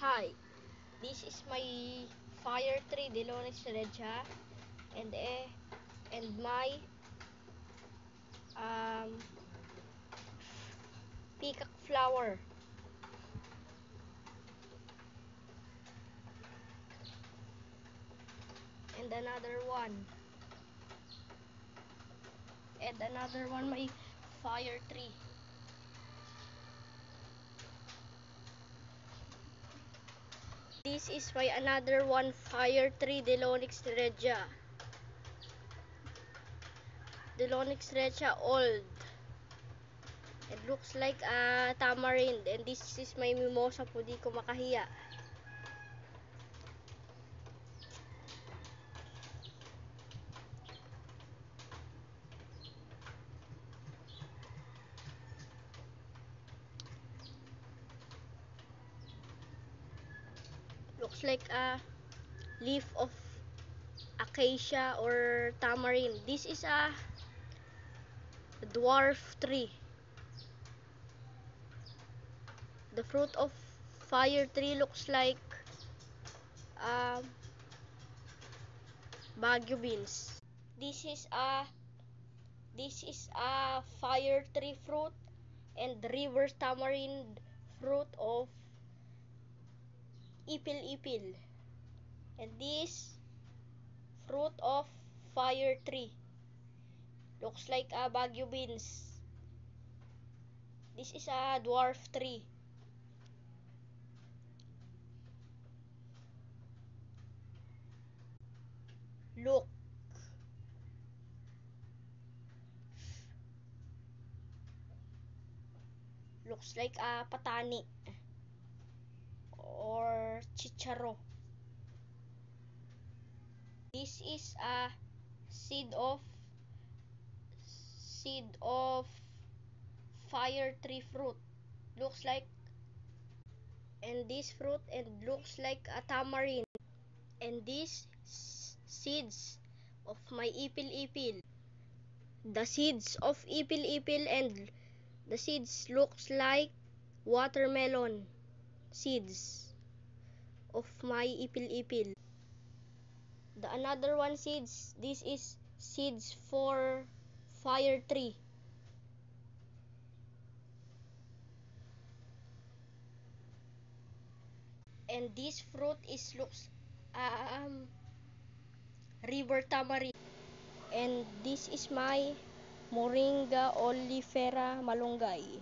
Hi, this is my fire tree Delonis regia and my um, peacock flower. And another one my fire tree. This is my another one fire tree Delonix regia. Delonix regia old. It looks like a tamarind, and this is my mimosa po di ko makahiya. Looks like a leaf of acacia or tamarind. This is a dwarf tree. The fruit of fire tree looks like Baguio beans. This is a fire tree fruit and river tamarind fruit of ipil-ipil. And this fruit of fire tree looks like a Baguio beans. This is a dwarf tree. Look. Looks like a patani or chicharo. This is a seed of fire tree fruit. Looks like, and this fruit and looks like a tamarind. And these seeds of my ipil-ipil. The seeds of ipil-ipil and the seeds looks like watermelon seeds of my ipil-ipil. The another one seeds, this is seeds for fire tree. And this fruit is looks river tamarind. And this is my Moringa oleifera malunggay.